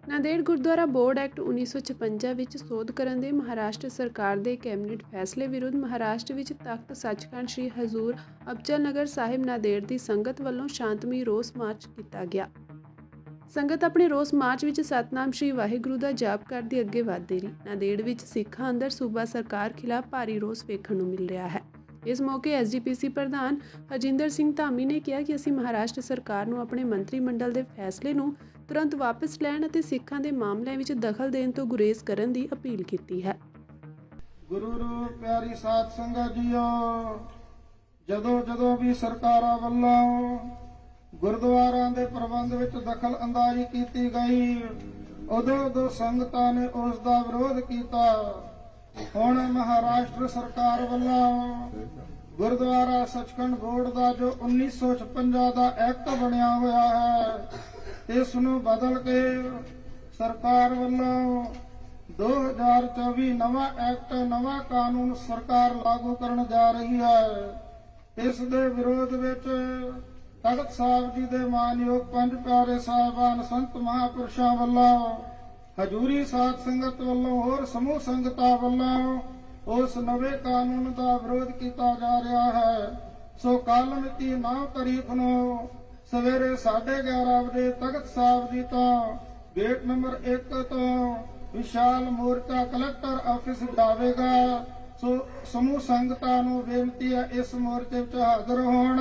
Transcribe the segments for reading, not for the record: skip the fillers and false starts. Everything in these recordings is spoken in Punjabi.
ਨਾਂਦੇੜ ਗੁਰਦੁਆਰਾ ਬੋਰਡ ਐਕਟ 1956 ਵਿੱਚ ਸੋਧ ਕਰਨ ਦੇ ਮਹਾਰਾਸ਼ਟਰ ਸਰਕਾਰ ਦੇ ਕੈਬਨਿਟ ਫੈਸਲੇ ਵਿਰੁੱਧ ਮਹਾਰਾਸ਼ਟਰ ਵਿੱਚ ਤਖਤ ਸੱਚਖੰਡ ਸ੍ਰੀ ਹਜ਼ੂਰ ਅਬਚਲ ਸਾਹਿਬ ਨਾਂਦੇੜ ਦੀ ਸੰਗਤ ਵੱਲੋਂ ਸ਼ਾਂਤਮਈ ਰੋਸ ਮਾਰਚ ਕੀਤਾ ਗਿਆ। ਸੰਗਤ ਆਪਣੇ ਰੋਸ ਮਾਰਚ ਵਿੱਚ ਸਤਨਾਮ ਸ੍ਰੀ ਵਾਹਿਗੁਰੂ ਦਾ ਜਾਪ ਕਰਦੀ ਅੱਗੇ ਵਧਦੀ ਰਹੀ। ਨਾਂਦੇੜ ਵਿੱਚ ਸਿੱਖਾਂ ਅੰਦਰ ਸੂਬਾ ਸਰਕਾਰ ਖਿਲਾਫ ਭਾਰੀ ਰੋਸ ਵੇਖਣ ਨੂੰ ਮਿਲ ਰਿਹਾ ਹੈ। ਇਸ ਮੌਕੇ ਐਸਜੀਪੀਸੀ ਪ੍ਰਧਾਨ ਹਰਜਿੰਦਰ ਸਿੰਘ ਧਾਮੀ ਨੇ ਕਿਹਾ ਕਿ ਅਸੀਂ ਮਹਾਰਾਸ਼ਟਰ ਸਰਕਾਰ ਨੂੰ ਆਪਣੇ ਮੰਤਰੀ ਮੰਡਲ ਦੇ ਫੈਸਲੇ ਨੂੰ ਤੁਰੰਤ ਵਾਪਸ ਲੈਣ ਅਤੇ ਸਿੱਖਾਂ ਦੇ ਮਾਮਲਿਆਂ ਵਿੱਚ ਦਖਲ ਦੇਣ ਤੋਂ ਗੁਰੇਜ਼ ਕਰਨ ਦੀ ਅਪੀਲ ਕੀਤੀ ਹੈ। ਗੁਰੂ ਰੂਪ ਪਿਆਰੀ ਸਾਧ ਸੰਗਤ ਜੀਓ, ਜਦੋਂ ਵੀ ਸਰਕਾਰਾਂ ਵੱਲੋਂ ਗੁਰਦੁਆਰਿਆਂ ਦੇ ਪ੍ਰਬੰਧ ਵਿੱਚ ਦਖਲ ਅੰਦਾਜ਼ੀ ਕੀਤੀ ਗਈ, ਉਦੋਂ ਸੰਗਤਾਂ ਨੇ ਉਸ ਦਾ ਵਿਰੋਧ ਕੀਤਾ। ਹੁਣ ਮਹਾਰਾਸ਼ਟਰ ਸਰਕਾਰ ਵੱਲੋਂ ਗੁਰਦੁਆਰਾ ਸੱਚਖੰਡ ਬੋਰਡ ਦਾ ਜੋ 1956 ਦਾ ਐਕਟ ਬਣਿਆ ਹੋਇਆ ਹੈ, ਇਸ ਨੂੰ ਬਦਲ ਕੇ ਸਰਕਾਰ ਵੱਲੋਂ 2024 ਨਵਾਂ ਐਕਟ, ਨਵਾਂ ਕਾਨੂੰਨ ਸਰਕਾਰ ਲਾਗੂ ਕਰਨ ਜਾ ਰਹੀ ਹੈ। ਇਸ ਦੇ ਵਿਰੋਧ ਵਿੱਚ ਤਖਤ ਸਾਹਿਬ ਜੀ ਦੇ ਮਾਨਯੋਗ ਪੰਜ ਪਿਆਰੇ ਸਾਹਿਬਾਨ ਸੰਤ ਮਹਾਂਪੁਰਸ਼ਾਂ ਵੱਲੋਂ, ਹਜ਼ੂਰੀ ਸਾਧ ਸੰਗਤ ਵੱਲੋਂ, ਹੋਰ ਸਮੂਹ ਸੰਗਤਾਂ ਵੱਲੋਂ ਉਸ ਨਵੇਂ ਕਾਨੂੰਨ ਦਾ ਵਿਰੋਧ ਕੀਤਾ ਜਾ ਰਿਹਾ ਹੈ। ਸੋ ਕੱਲ੍ਹ ਮਿਤੀ 9 ਤਾਰੀਖ ਨੂੰ ਸਵੇਰੇ 11:30 ਵਜੇ ਤਖਤ ਸਾਹਿਬ ਜੀ ਤੋਂ ਗੇਟ ਨੰਬਰ 1 ਤੋਂ ਵਿਸ਼ਾਲ ਮੋਰਚਾ ਕਲੈਕਟਰ ਆਫਿਸ ਜਾਵੇਗਾ। ਸੋ ਸਮੂਹ ਸੰਗਤਾਂ ਨੂੰ ਬੇਨਤੀ ਹੈ ਇਸ ਮੋਰਚੇ ਵਿੱਚ ਹਾਜ਼ਰ ਹੋਣ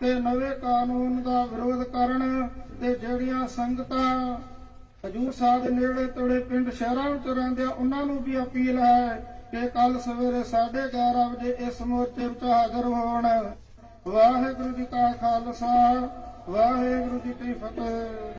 ਤੇ ਨਵੇਂ ਕਾਨੂੰਨ ਦਾ ਵਿਰੋਧ ਕਰਨ। ਤੇ ਜਿਹੜੀਆਂ ਸੰਗਤਾਂ ਹਜ਼ੂਰ ਸਾਹਿਬ ਦੇ ਨੇੜੇ ਤੇੜੇ ਪਿੰਡ ਸ਼ਹਿਰਾਂ ਵਿੱਚ ਰਹਿੰਦੇ ਉਹਨਾਂ ਨੂੰ ਵੀ ਅਪੀਲ ਹੈ ਕਿ ਕੱਲ ਸਵੇਰੇ 11:30 ਵਜੇ ਇਸ ਮੋਰਚੇ ਵਿੱਚ ਹਾਜ਼ਰ ਹੋਣ। ਵਾਹਿਗੁਰੂ ਜੀ ਕਾ ਖਾਲਸਾ, ਵਾਹਿਗੁਰੂ ਜੀ ਕੀ ਫਤਿਹ।